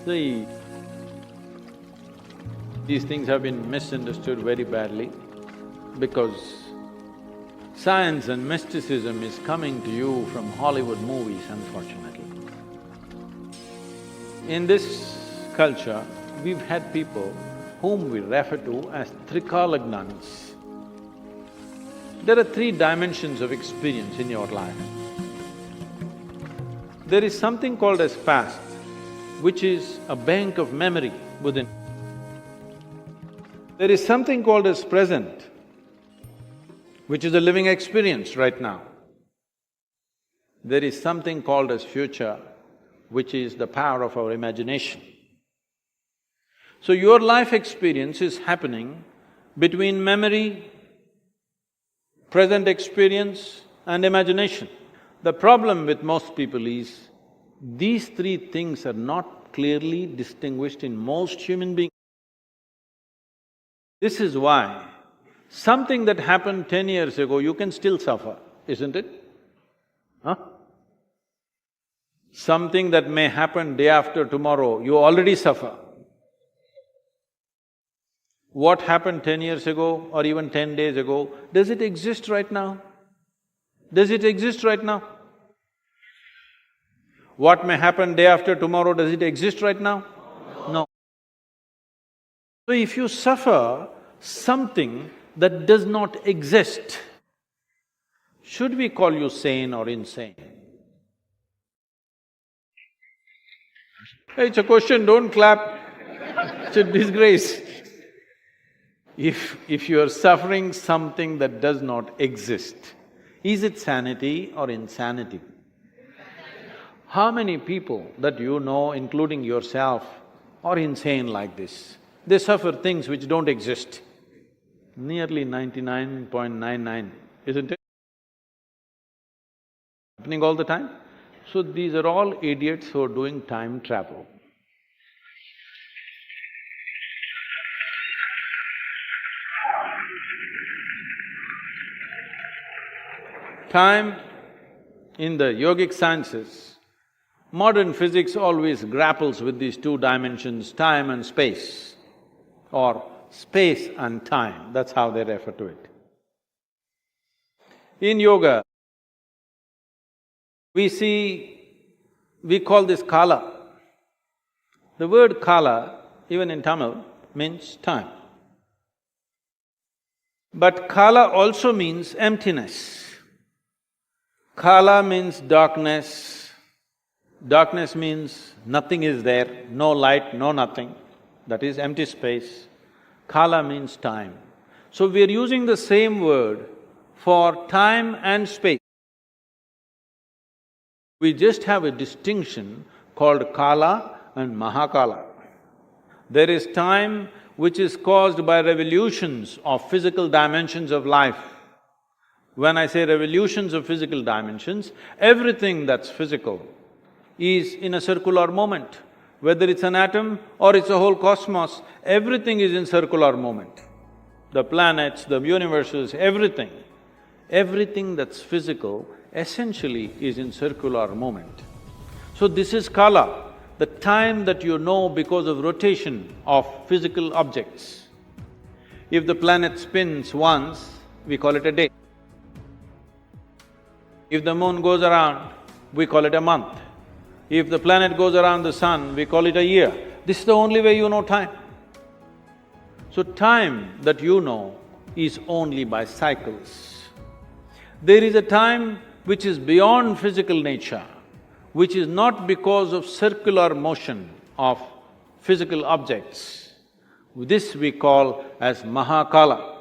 See, these things have been misunderstood very badly because science and mysticism is coming to you from Hollywood movies, unfortunately. In this culture, we've had people whom we refer to as Trikalagnans. There are three dimensions of experience in your life. There is something called as past, which is a bank of memory within. There is something called as present, which is a living experience right now. There is something called as future, which is the power of our imagination. So your life experience is happening between memory, present experience and imagination. The problem with most people is, these three things are not clearly distinguished in most human beings. This is why something that happened 10 years ago, you can still suffer, isn't it? Huh? Something that may happen day after tomorrow, you already suffer. What happened 10 years ago or even 10 days ago, does it exist right now? Does it exist right now? What may happen day after tomorrow, does it exist right now? No. So if you suffer something that does not exist, should we call you sane or insane? Hey, it's a question, don't clap. It's a disgrace. If you are suffering something that does not exist, is it sanity or insanity? How many people that you know, including yourself, are insane like this? They suffer things which don't exist. Nearly 99.99, isn't it? Happening all the time. So these are all idiots who are doing time travel. Time, in the yogic sciences, modern physics always grapples with these two dimensions, time and space, or space and time, that's how they refer to it. In yoga, we call this kala. The word kala, even in Tamil, means time. But kala also means emptiness. Kala means darkness. Darkness means nothing is there, no light, no nothing, that is empty space. Kala means time. So we are using the same word for time and space. We just have a distinction called kala and mahakala. There is time which is caused by revolutions of physical dimensions of life. When I say revolutions of physical dimensions, everything that's physical is in a circular moment. Whether it's an atom or it's a whole cosmos, everything is in circular moment. The planets, the universes, everything. Everything that's physical essentially is in circular moment. So this is kala, the time that you know because of rotation of physical objects. If the planet spins once, we call it a day. If the moon goes around, we call it a month. If the planet goes around the sun, we call it a year. This is the only way you know time. So time that you know is only by cycles. There is a time which is beyond physical nature, which is not because of circular motion of physical objects. This we call as mahakala.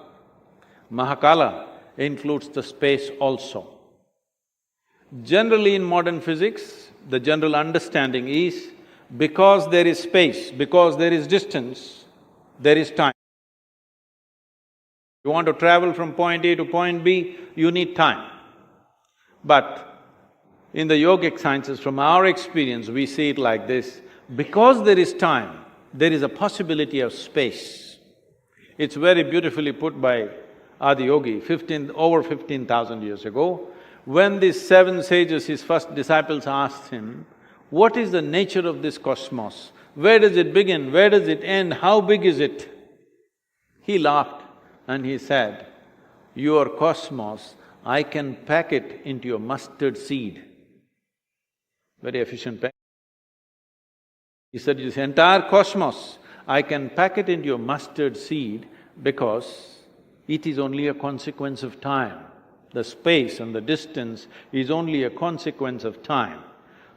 Mahakala includes the space also. Generally in modern physics, the general understanding is, because there is space, because there is distance, there is time. You want to travel from point A to point B, you need time. But in the yogic sciences, from our experience, we see it like this, because there is time, there is a possibility of space. It's very beautifully put by Adiyogi, over 15,000 years ago. When these seven sages, his first disciples, asked him, what is the nature of this cosmos? Where does it begin? Where does it end? How big is it? He laughed and he said, your cosmos, I can pack it into your mustard seed. Very efficient pack. He said, this entire cosmos, I can pack it into your mustard seed because it is only a consequence of time. The space and the distance is only a consequence of time.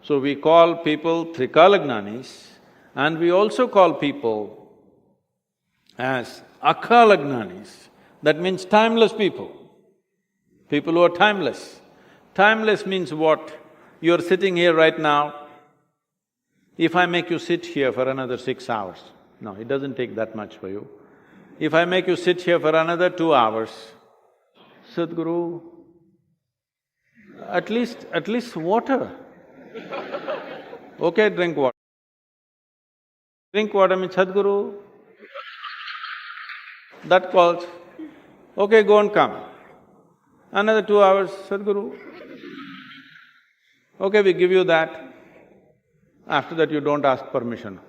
So we call people Trikalagnanis, and we also call people as Akalagnanis. That means timeless people, people who are timeless. Timeless means what? You're sitting here right now. If I make you sit here for another 6 hours, no, it doesn't take that much for you. If I make you sit here for another 2 hours, Sadhguru, at least water. Okay, drink water. Drink water means Sadhguru. That calls, okay, go and come. Another 2 hours, Sadhguru. Okay, we give you that. After that, you don't ask permission.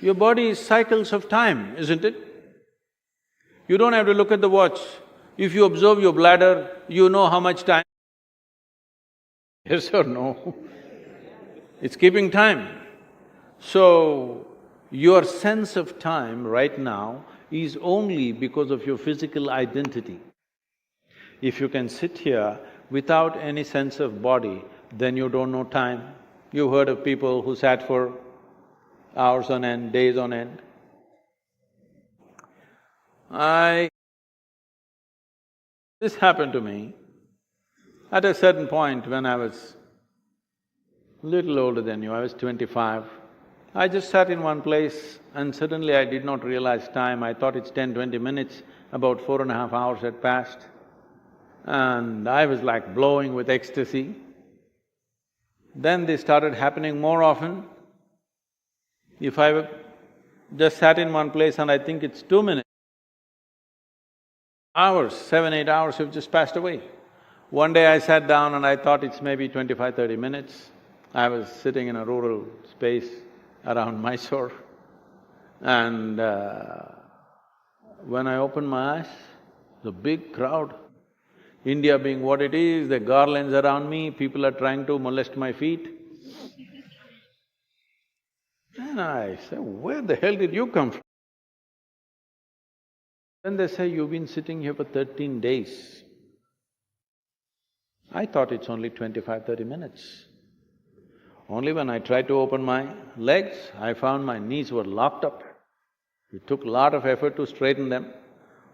Your body is cycles of time, isn't it? You don't have to look at the watch. If you observe your bladder, you know how much time. Yes or no? It's keeping time. So, your sense of time right now is only because of your physical identity. If you can sit here without any sense of body, then you don't know time. You've heard of people who sat for hours on end, days on end. This happened to me at a certain point when I was little older than you, I was 25. I just sat in one place and suddenly I did not realize time. I thought it's 10-20 minutes, about 4.5 hours had passed. And I was like blowing with ecstasy. Then they started happening more often. If I just sat in one place and I think it's 2 minutes, hours, 7-8 hours have just passed away. One day I sat down and I thought it's maybe 25-30 minutes. I was sitting in a rural space around Mysore, and when I opened my eyes, the big crowd. India being what it is, the garlands around me, people are trying to molest my feet. And I say, where the hell did you come from? Then they say, you've been sitting here for 13 days. I thought it's only 25-30 minutes. Only when I tried to open my legs, I found my knees were locked up. It took a lot of effort to straighten them.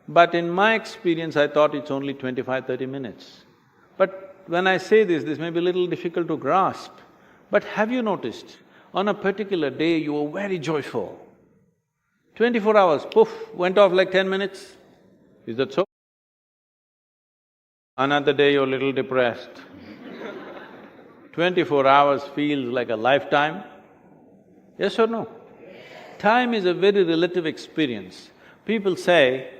But in my experience, I thought it's only 25-30 minutes. But when I say this may be a little difficult to grasp. But have you noticed, on a particular day you were very joyful. 24 hours, poof, went off like 10 minutes. Is that so? Another day you're a little depressed. 24 hours feels like a lifetime. Yes or no? Time is a very relative experience. People say,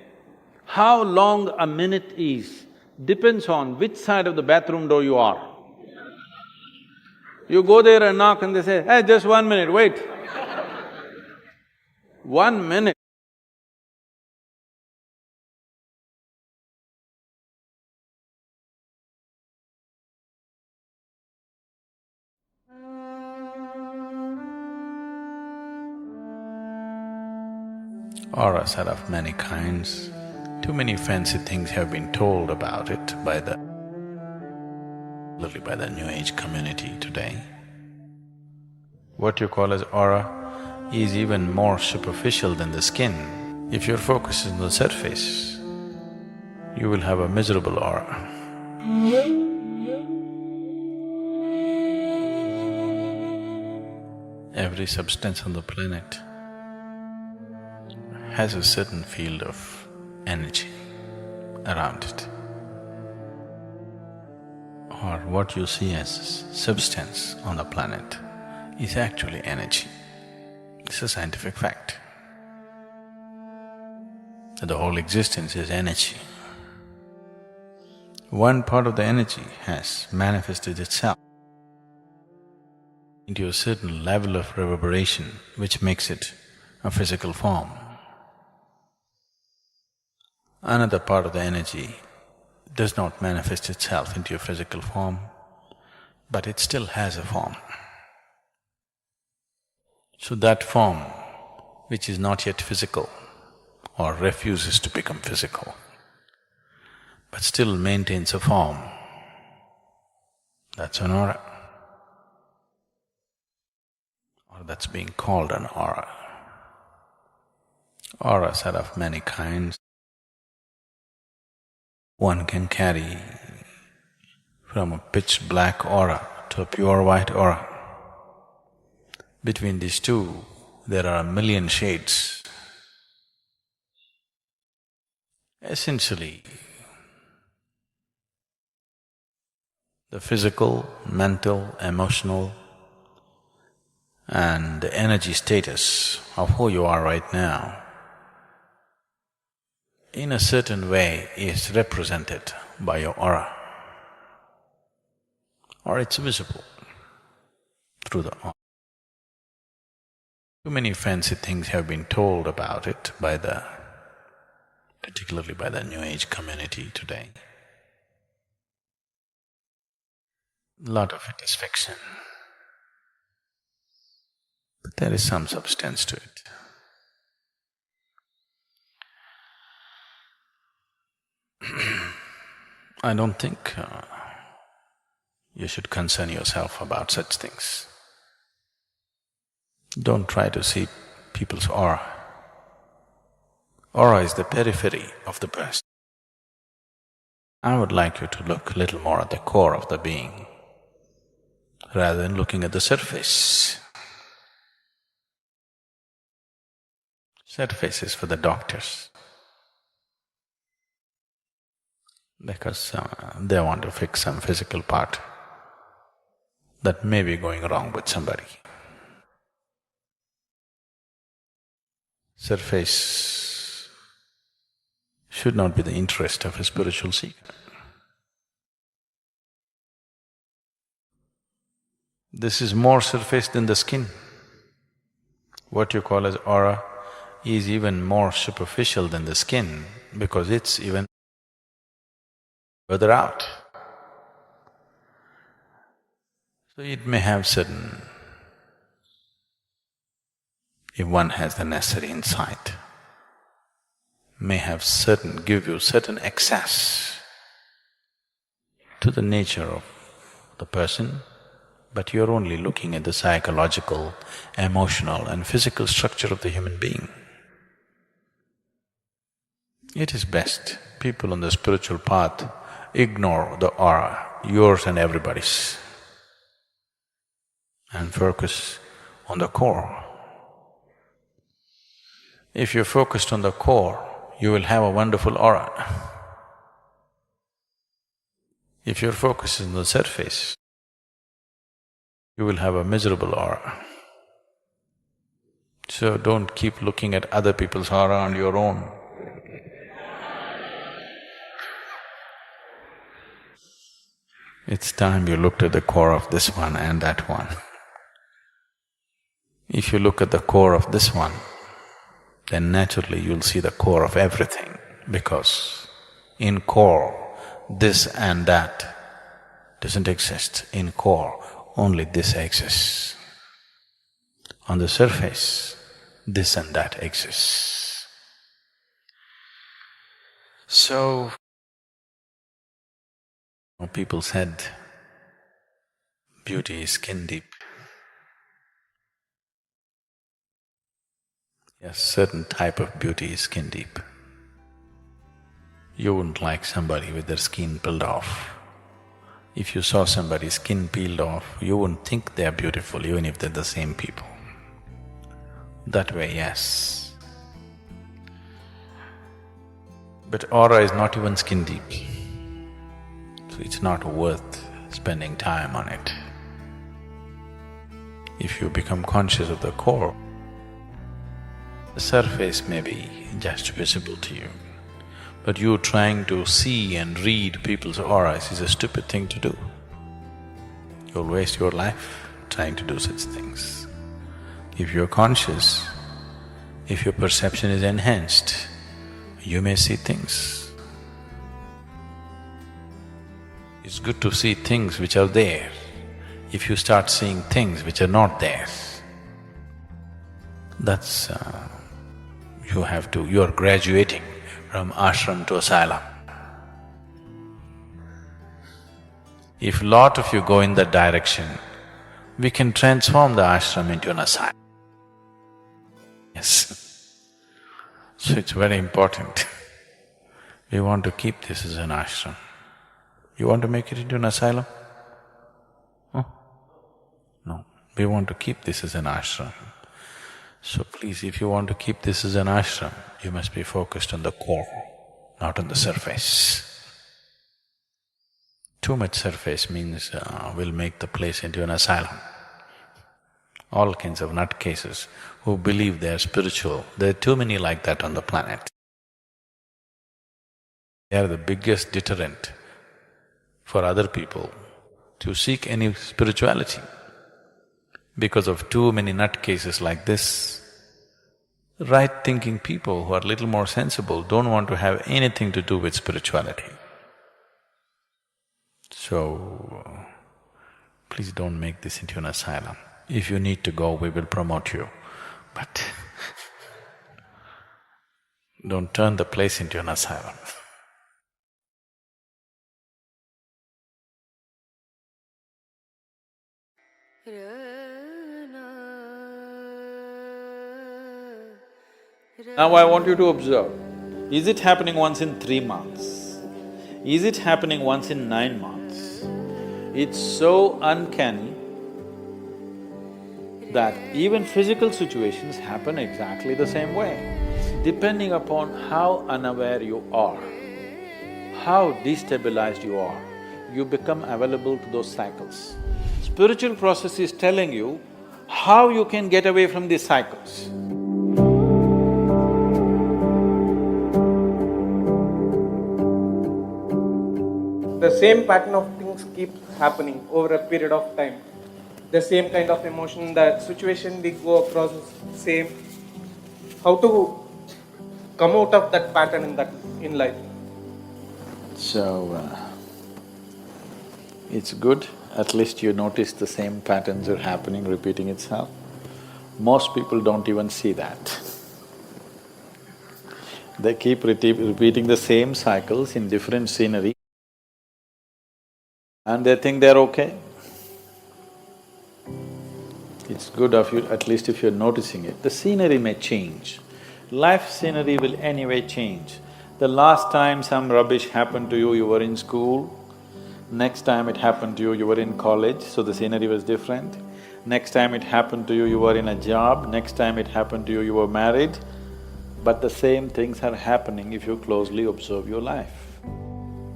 how long a minute is depends on which side of the bathroom door you are. You go there and knock and they say, hey, just 1 minute, wait. 1 minute. Auras are of many kinds. Too many fancy things have been told about it by the New Age community today. What you call as aura is even more superficial than the skin. If your focus is on the surface, you will have a miserable aura. Every substance on the planet has a certain field of energy around it. Or what you see as substance on the planet is actually energy. It's a scientific fact. The whole existence is energy. One part of the energy has manifested itself into a certain level of reverberation which makes it a physical form. Another part of the energy does not manifest itself into a physical form, but it still has a form. So that form, which is not yet physical or refuses to become physical, but still maintains a form, that's an aura. Or that's being called an aura. Auras are of many kinds. One can carry from a pitch black aura to a pure white aura. Between these two, there are a million shades. Essentially, the physical, mental, emotional, and the energy status of who you are right now, in a certain way, is represented by your aura, or it's visible through the aura. Too many fancy things have been told about it particularly by the New Age community today. A lot of it is fiction, but there is some substance to it. I don't think you should concern yourself about such things. Don't try to see people's aura. Aura is the periphery of the person. I would like you to look a little more at the core of the being, rather than looking at the surface. Surface is for the doctors, because they want to fix some physical part that may be going wrong with somebody. Surface should not be the interest of a spiritual seeker. This is more surface than the skin. What you call as aura is even more superficial than the skin because it's even further out. So it may have certain… if one has the necessary insight, may have give you certain access to the nature of the person, but you're only looking at the psychological, emotional and physical structure of the human being. It is best people on the spiritual path ignore the aura, yours and everybody's, and focus on the core. If you're focused on the core, you will have a wonderful aura. If your focus is on the surface, you will have a miserable aura. So don't keep looking at other people's aura and your own. It's time you looked at the core of this one and that one. If you look at the core of this one, then naturally you'll see the core of everything, because in core, this and that doesn't exist. In core, only this exists. On the surface, this and that exists. So, people said, beauty is skin deep. Yes, certain type of beauty is skin deep. You wouldn't like somebody with their skin peeled off. If you saw somebody's skin peeled off, you wouldn't think they're beautiful even if they're the same people. That way, yes. But aura is not even skin deep, so it's not worth spending time on it. If you become conscious of the core, the surface may be just visible to you, but you trying to see and read people's auras is a stupid thing to do. You'll waste your life. trying to do such things. If you're conscious, if your perception is enhanced, you may see things. It's good to see things which are there. If you start seeing things which are not there, that's… you're graduating from ashram to asylum. If lot of you go in that direction, we can transform the ashram into an asylum. Yes. So it's very important. We want to keep this as an ashram. You want to make it into an asylum? Huh? No, we want to keep this as an ashram. So please, if you want to keep this as an ashram, you must be focused on the core, not on the surface. Too much surface means we'll make the place into an asylum. All kinds of nutcases who believe they're spiritual, there are too many like that on the planet. They are the biggest deterrent for other people to seek any spirituality. Because of too many nutcases like this, right-thinking people who are little more sensible don't want to have anything to do with spirituality. So, please don't make this into an asylum. If you need to go, we will promote you, but don't turn the place into an asylum. Now I want you to observe, is it happening once in 3 months? Is it happening once in 9 months? It's so uncanny that even physical situations happen exactly the same way. Depending upon how unaware you are, how destabilized you are, you become available to those cycles. Spiritual process is telling you how you can get away from these cycles. The same pattern of things keep happening over a period of time. The same kind of emotion, the situation we go across is same. How to come out of that pattern in life? So, it's good, at least you notice the same patterns are happening, repeating itself. Most people don't even see that. They keep repeating the same cycles in different scenery and they think they're okay. It's good of you, at least if you're noticing it. The scenery may change. Life scenery will anyway change. The last time some rubbish happened to you, you were in school. Next time it happened to you, you were in college, so the scenery was different. Next time it happened to you, you were in a job. Next time it happened to you, you were married. But the same things are happening if you closely observe your life.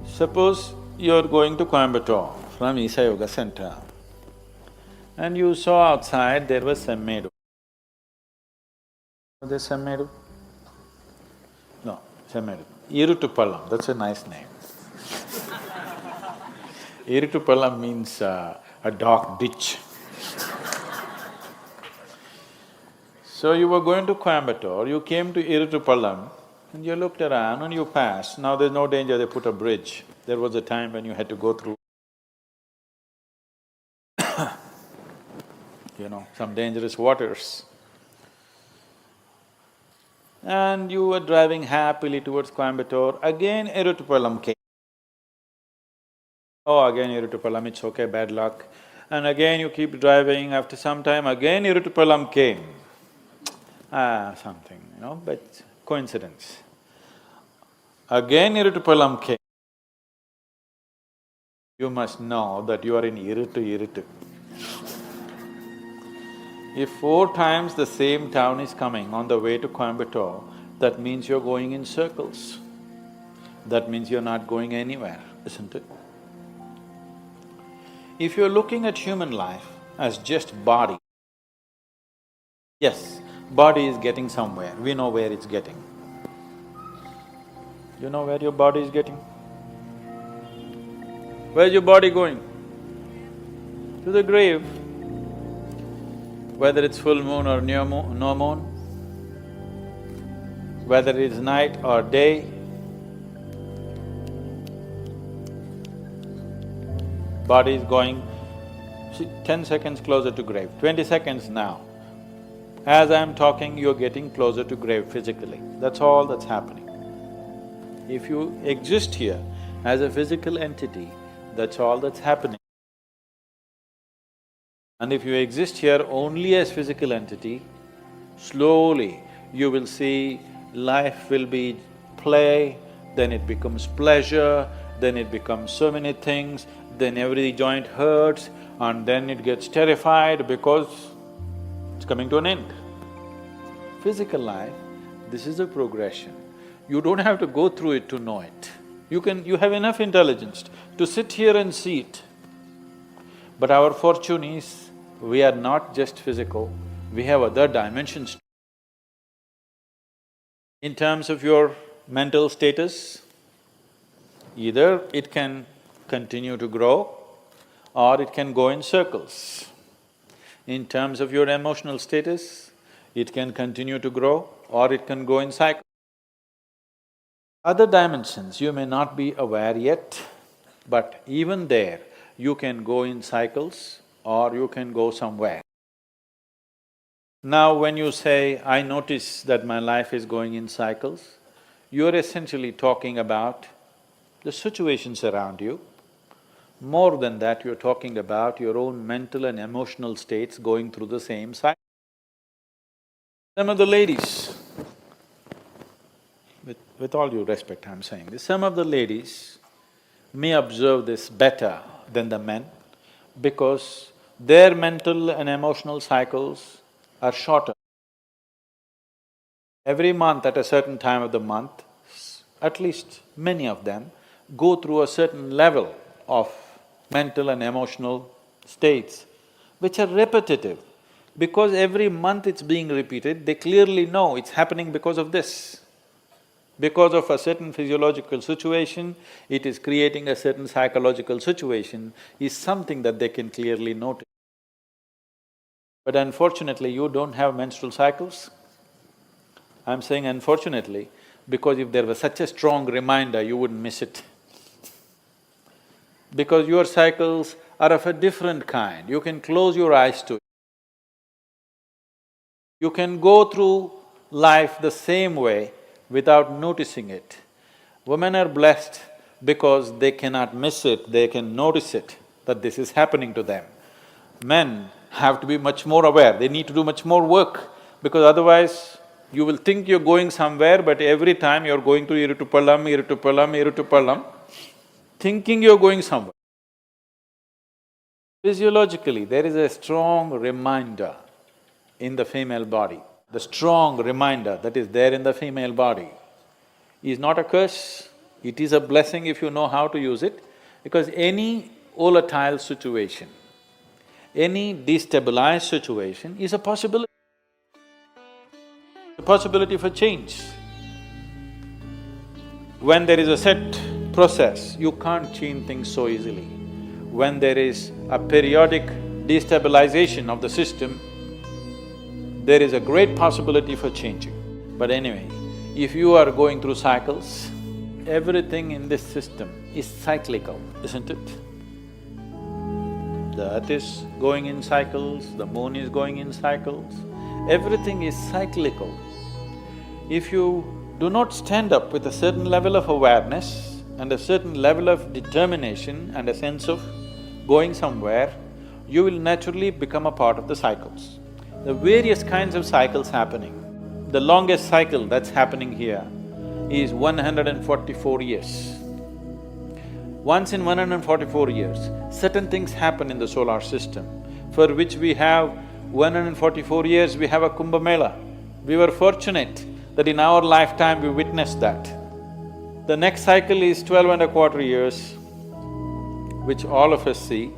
Suppose you're going to Coimbatore from Isa Yoga Center and you saw outside there was Semmedu. There's Semmedu? No, Semmedu. Irutupallam, that's a nice name. Irutupallam means a dark ditch. So you were going to Coimbatore, you came to Irutupallam and you looked around and you passed. Now there's no danger, they put a bridge. There was a time when you had to go through some dangerous waters. And you were driving happily towards Coimbatore, again Irutupallam came. Oh, again Irutupallam, it's okay, bad luck. And again you keep driving, after some time again Irutupallam came. Something, but coincidence. Again Irutupallam came. You must know that you are in Irutu. If 4 times the same town is coming on the way to Coimbatore, that means you're going in circles. That means you're not going anywhere, isn't it? If you're looking at human life as just body, yes, body is getting somewhere, we know where it's getting. You know where your body is getting? Where's your body going? To the grave. whether it's full moon or no moon, whether it's night or day, body is going 10 seconds closer to grave, 20 seconds now. As I'm talking, you're getting closer to grave physically, that's all that's happening. If you exist here as a physical entity, that's all that's happening. And if you exist here only as physical entity, slowly you will see life will be play, then it becomes pleasure, then it becomes so many things, then every joint hurts, and then it gets terrified because it's coming to an end. Physical life, this is a progression. You don't have to go through it to know it. You have enough intelligence to sit here and see it. But our fortune is, we are not just physical, we have other dimensions. In terms of your mental status, either it can continue to grow or it can go in circles. In terms of your emotional status, it can continue to grow or it can go in cycles. Other dimensions you may not be aware yet, but even there, you can go in cycles or you can go somewhere. Now when you say, I notice that my life is going in cycles, you're essentially talking about the situations around you. More than that, you're talking about your own mental and emotional states going through the same cycle. Some of the ladies, with all due respect I'm saying this, some of the ladies may observe this better than the men because their mental and emotional cycles are shorter. Every month at a certain time of the month, at least many of them go through a certain level of mental and emotional states which are repetitive. Because every month it's being repeated, they clearly know it's happening because of this. Because of a certain physiological situation, it is creating a certain psychological situation, is something that they can clearly notice. But unfortunately, you don't have menstrual cycles. I'm saying unfortunately, because if there was such a strong reminder, you wouldn't miss it. Because your cycles are of a different kind, you can close your eyes to it. You can go through life the same way without noticing it. Women are blessed because they cannot miss it, they can notice it, that this is happening to them. Men have to be much more aware, they need to do much more work, because otherwise you will think you're going somewhere, but every time you're going to Irutupallam, thinking you're going somewhere. Physiologically, there is a strong reminder in the female body. The strong reminder that is there in the female body is not a curse, it is a blessing if you know how to use it, because any volatile situation, any destabilized situation is a possibility for change. When there is a set process, you can't change things so easily. When there is a periodic destabilization of the system, there is a great possibility for changing. But anyway, if you are going through cycles, everything in this system is cyclical, isn't it? The earth is going in cycles, the moon is going in cycles, everything is cyclical. If you do not stand up with a certain level of awareness and a certain level of determination and a sense of going somewhere, you will naturally become a part of the cycles. The various kinds of cycles happening. The longest cycle that's happening here is 144 years. Once in 144 years, certain things happen in the solar system for which we have 144 years, we have a Kumbh Mela. We were fortunate that in our lifetime we witnessed that. The next cycle is 12 and a quarter years, which all of us see.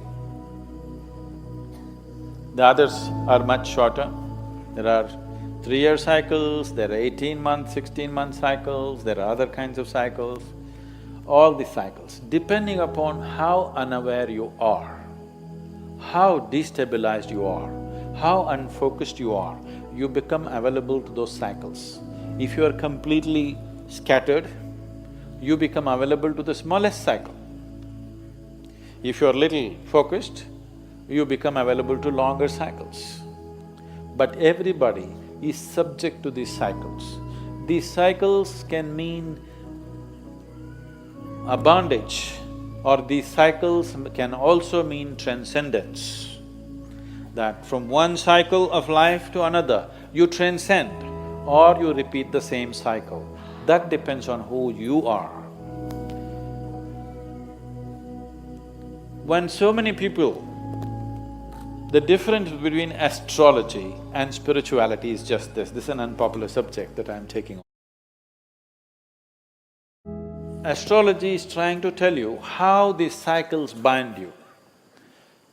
The others are much shorter. There are 3-year cycles, there are 18-month, 16-month cycles, there are other kinds of cycles. All these cycles, depending upon how unaware you are, how destabilized you are, how unfocused you are, you become available to those cycles. If you are completely scattered, you become available to the smallest cycle. If you are little focused, you become available to longer cycles. But everybody is subject to these cycles. These cycles can mean a bondage, or these cycles can also mean transcendence. That from one cycle of life to another, you transcend or you repeat the same cycle. That depends on who you are. When so many people… The difference between astrology and spirituality is just this. This is an unpopular subject that I'm taking on. Astrology is trying to tell you how these cycles bind you.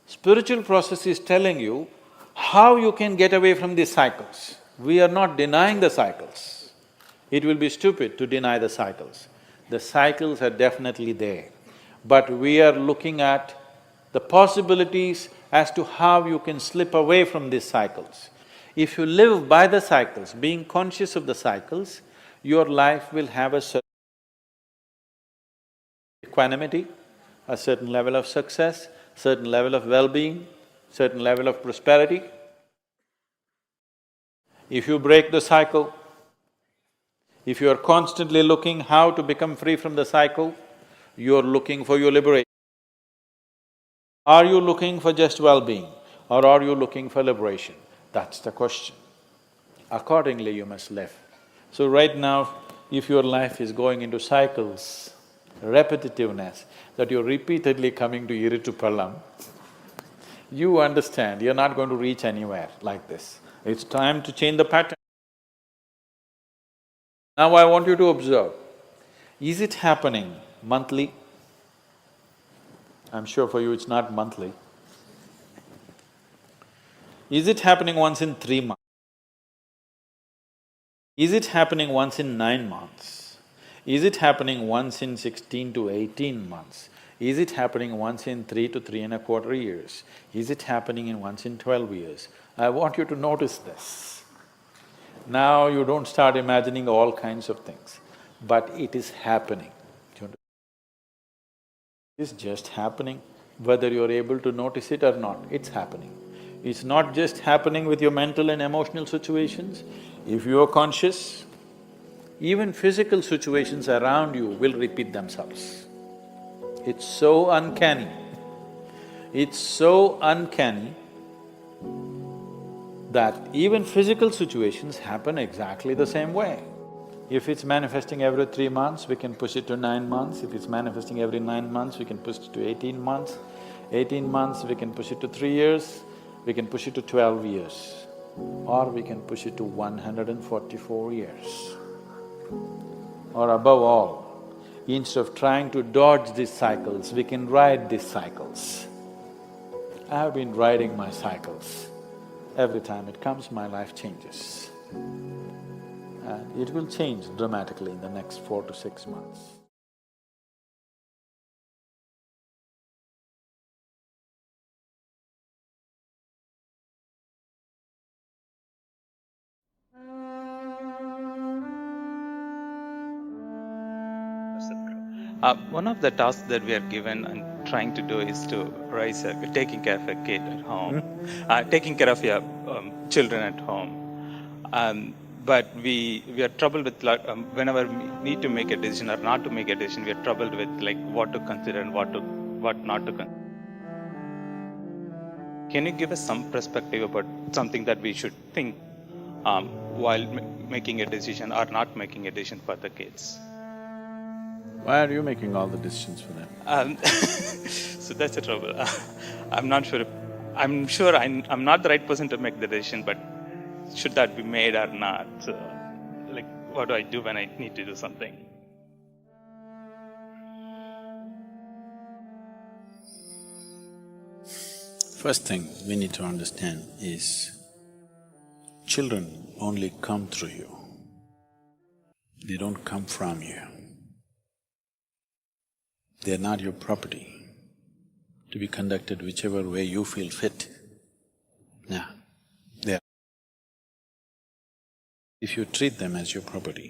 Spiritual process is telling you how you can get away from these cycles. We are not denying the cycles. It will be stupid to deny the cycles. The cycles are definitely there, but we are looking at the possibilities as to how you can slip away from these cycles. If you live by the cycles, being conscious of the cycles, your life will have a certain equanimity, a certain level of success, certain level of well-being, certain level of prosperity. If you break the cycle, if you are constantly looking how to become free from the cycle, you are looking for your liberation. Are you looking for just well-being or are you looking for liberation? That's the question. Accordingly, you must live. So right now, if your life is going into cycles, repetitiveness, that you're repeatedly coming to Iritupalam, you understand you're not going to reach anywhere like this. It's time to change the pattern. Now I want you to observe, is it happening monthly? I'm sure for you it's not monthly. Is it happening once in 3 months? Is it happening once in 9 months? Is it happening once in 16 to 18 months? Is it happening once in 3 to 3.25 years? Is it happening in once in 12 years? I want you to notice this. Now you don't start imagining all kinds of things, but it is happening. It's just happening, whether you're able to notice it or not, it's happening. It's not just happening with your mental and emotional situations. If you are conscious, even physical situations around you will repeat themselves. It's so uncanny. It's so uncanny that even physical situations happen exactly the same way. If it's manifesting every 3 months, we can push it to 9 months. If it's manifesting every 9 months, we can push it to 18 months. 18 months, we can push it to 3 years. We can push it to 12 years. Or we can push it to 144 years. Or above all, instead of trying to dodge these cycles, we can ride these cycles. I have been riding my cycles. Every time it comes, my life changes. And it will change dramatically in the next 4 to 6 months. One of the tasks that we are given and trying to do is to taking care of a kid at home, taking care of your children at home. But we are troubled with whenever we need to make a decision or not to make a decision, we are troubled with like what to consider and what not to consider. Can you give us some perspective about something that we should think while making a decision or not making a decision for the kids? Why are you making all the decisions for them? So that's the trouble. I'm not sure. I'm sure I'm not the right person to make the decision, but should that be made or not? Like, what do I do when I need to do something? First thing we need to understand is children only come through you. They don't come from you. They're not your property to be conducted whichever way you feel fit. Now, If you treat them as your property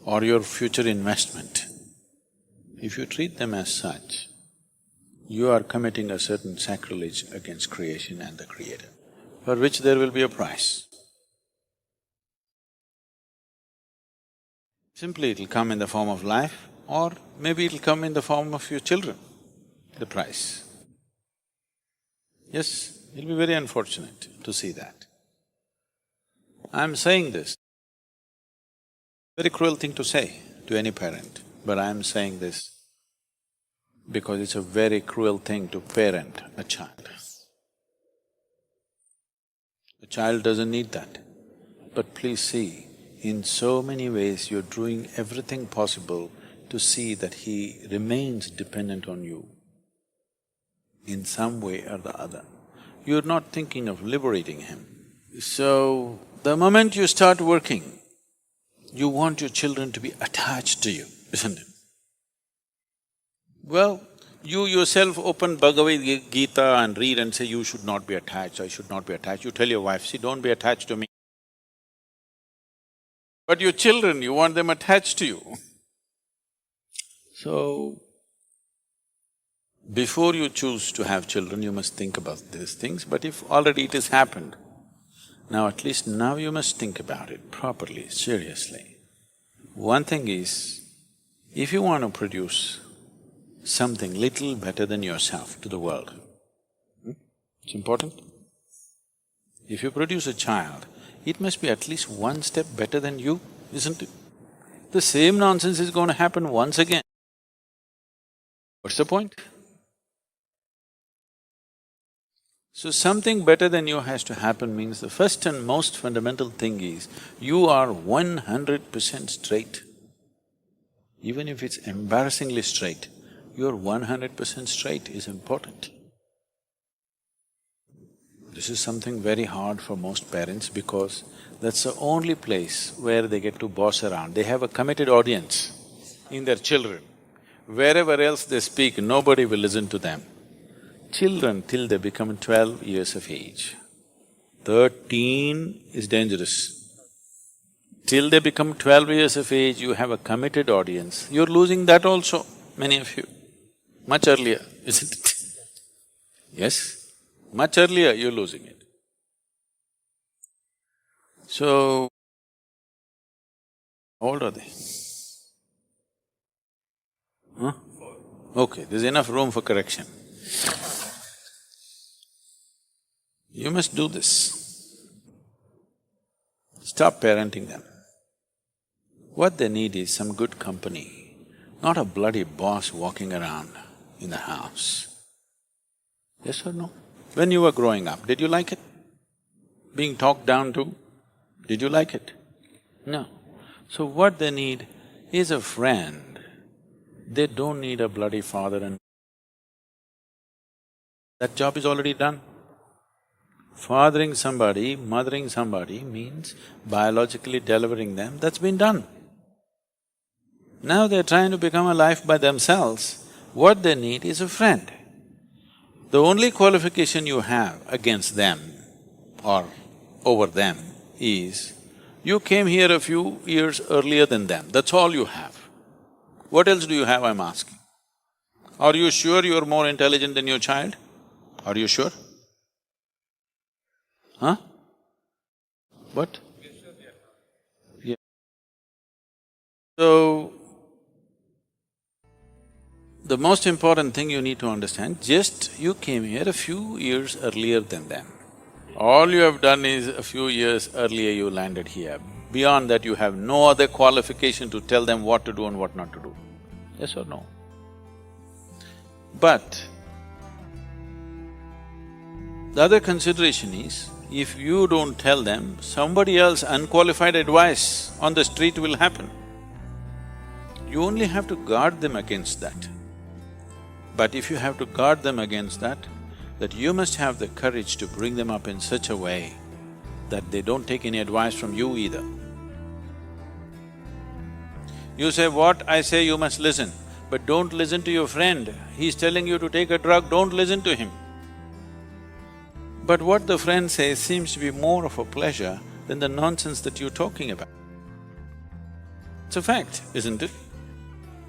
or your future investment, if you treat them as such, you are committing a certain sacrilege against creation and the Creator, for which there will be a price. Simply it'll come in the form of life, or maybe it'll come in the form of your children, the price. Yes, it'll be very unfortunate to see that. I'm saying this, very cruel thing to say to any parent, but I'm saying this because it's a very cruel thing to parent a child. A child doesn't need that. But please see, in so many ways you're doing everything possible to see that he remains dependent on you in some way or the other. You're not thinking of liberating him. So, the moment you start working, you want your children to be attached to you, isn't it? Well, you yourself open Bhagavad Gita and read and say, you should not be attached, I should not be attached. You tell your wife, see, don't be attached to me. But your children, you want them attached to you. So, before you choose to have children, you must think about these things, but if already it has happened, now at least now you must think about it properly, seriously. One thing is, if you want to produce something little better than yourself to the world, it's important. If you produce a child, it must be at least one step better than you, isn't it? The same nonsense is going to happen once again. What's the point? So something better than you has to happen means the first and most fundamental thing is, you are 100% straight. Even if it's embarrassingly straight, you're 100% straight is important. This is something very hard for most parents because that's the only place where they get to boss around. They have a committed audience in their children. Wherever else they speak, nobody will listen to them. Children till they become 12 years of age. 13 is dangerous. Till they become 12 years of age, you have a committed audience. You're losing that also, many of you. Much earlier, isn't it? Yes, much earlier you're losing it. So, how old are they? Huh? Okay, there's enough room for correction. You must do this. Stop parenting them. What they need is some good company, not a bloody boss walking around in the house. Yes or no? When you were growing up, did you like it? Being talked down to, did you like it? No. So what they need is a friend. They don't need a bloody father and… that job is already done. Fathering somebody, mothering somebody means biologically delivering them, that's been done. Now they're trying to become a life by themselves. What they need is a friend. The only qualification you have against them or over them is, you came here a few years earlier than them, that's all you have. What else do you have, I'm asking? Are you sure you're more intelligent than your child? Are you sure? Huh? What? Yeah. So, the most important thing you need to understand, just you came here a few years earlier than them. All you have done is a few years earlier you landed here. Beyond that, you have no other qualification to tell them what to do and what not to do. Yes or no? But the other consideration is, if you don't tell them, somebody else unqualified advice on the street will happen. You only have to guard them against that. But if you have to guard them against that you must have the courage to bring them up in such a way that they don't take any advice from you either. You say, what I say you must listen, but don't listen to your friend. He's telling you to take a drug, don't listen to him. But what the friend says seems to be more of a pleasure than the nonsense that you're talking about. It's a fact, isn't it?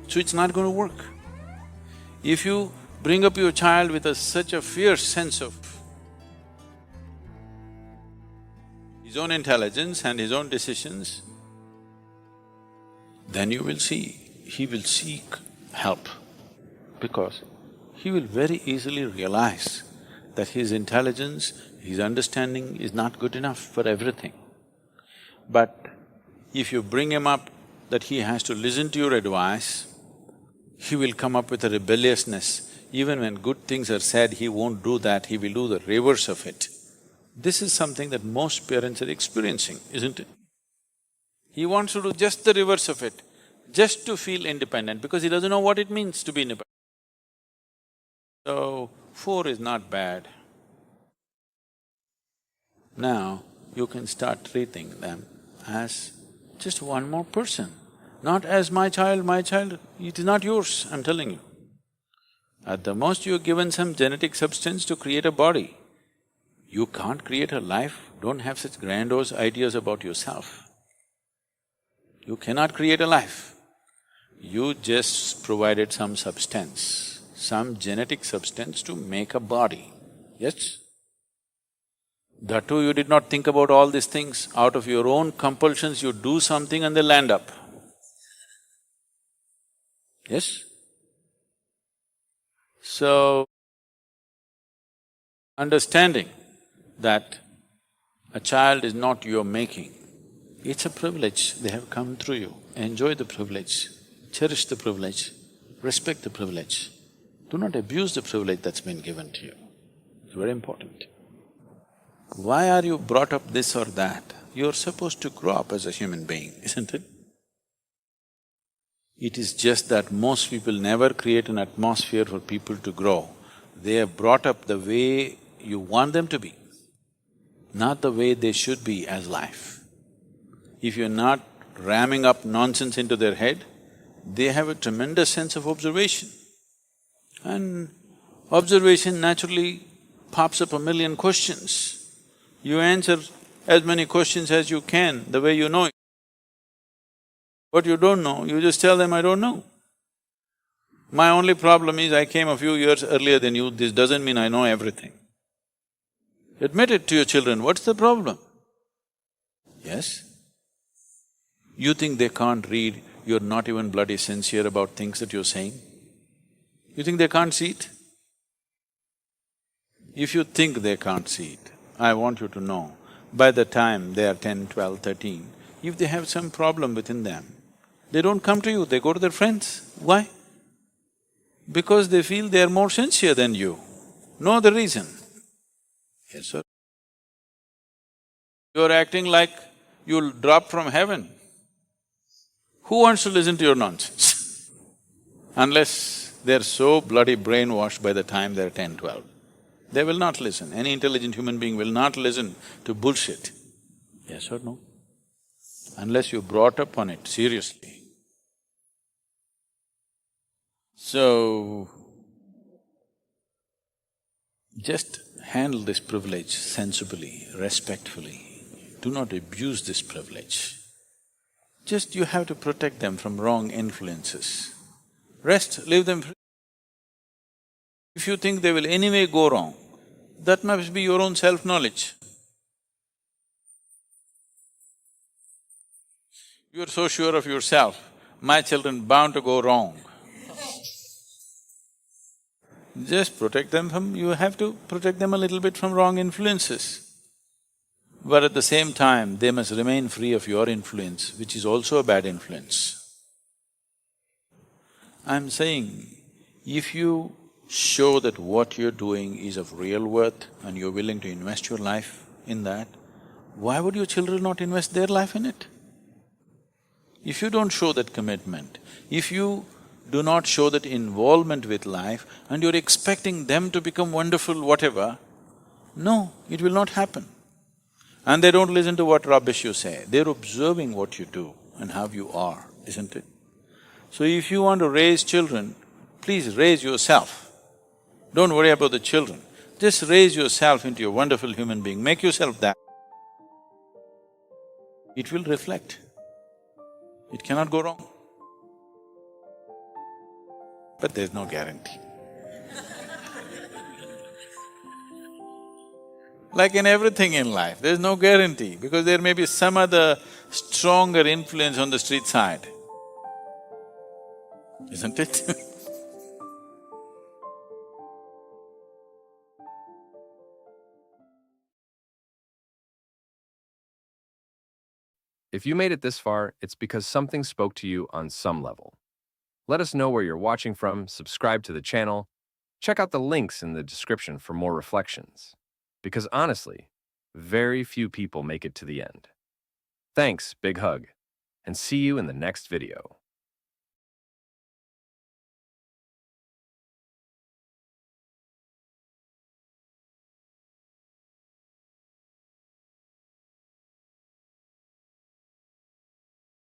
So it's not going to work. If you bring up your child with such a fierce sense of his own intelligence and his own decisions, then you will see, he will seek help, because he will very easily realize that his intelligence, his understanding is not good enough for everything. But if you bring him up that he has to listen to your advice, he will come up with a rebelliousness. Even when good things are said, he won't do that, he will do the reverse of it. This is something that most parents are experiencing, isn't it? He wants to do just the reverse of it, just to feel independent, because he doesn't know what it means to be independent. So, 4 is not bad. Now, you can start treating them as just one more person, not as my child, it is not yours, I'm telling you. At the most, you're given some genetic substance to create a body. You can't create a life, don't have such grandiose ideas about yourself. You cannot create a life. You just provided some substance, some genetic substance to make a body, yes? That too, you did not think about all these things. Out of your own compulsions, you do something and they land up. Yes? So, understanding that a child is not your making, it's a privilege, they have come through you. Enjoy the privilege, cherish the privilege, respect the privilege. Do not abuse the privilege that's been given to you. It's very important. Why are you brought up this or that? You're supposed to grow up as a human being, isn't it? It is just that most people never create an atmosphere for people to grow. They are brought up the way you want them to be, not the way they should be as life. If you're not ramming up nonsense into their head, they have a tremendous sense of observation. And observation naturally pops up a million questions. You answer as many questions as you can, the way you know it. What you don't know, you just tell them, I don't know. My only problem is I came a few years earlier than you, this doesn't mean I know everything. Admit it to your children, what's the problem? Yes? You think they can't read, you're not even bloody sincere about things that you're saying? You think they can't see it? If you think they can't see it, I want you to know, by the time they are 10, 12, 13, if they have some problem within them, they don't come to you, they go to their friends. Why? Because they feel they are more sincere than you. No other reason. Yes, sir. You're acting like you'll drop from heaven. Who wants to listen to your nonsense? Unless they're so bloody brainwashed by the time they're 10, 12. They will not listen. Any intelligent human being will not listen to bullshit. Yes or no? Unless you're brought up on it seriously. So, just handle this privilege sensibly, respectfully. Do not abuse this privilege. Just you have to protect them from wrong influences. Rest, leave them free. If you think they will anyway go wrong, that must be your own self-knowledge. You're so sure of yourself, my children bound to go wrong. Just protect them from… you have to protect them a little bit from wrong influences. But at the same time, they must remain free of your influence, which is also a bad influence. I'm saying, if you show that what you're doing is of real worth and you're willing to invest your life in that, why would your children not invest their life in it? If you don't show that commitment, if you do not show that involvement with life and you're expecting them to become wonderful whatever, no, it will not happen. And they don't listen to what rubbish you say, they're observing what you do and how you are, isn't it? So if you want to raise children, please raise yourself. Don't worry about the children, just raise yourself into a wonderful human being, make yourself that. it will reflect. It cannot go wrong. But there's no guarantee. Like in everything in life, there's no guarantee because there may be some other stronger influence on the street side, isn't it? If you made it this far, it's because something spoke to you on some level. Let us know where you're watching from, subscribe to the channel, check out the links in the description for more reflections. Because honestly, very few people make it to the end. Thanks, big hug, and see you in the next video.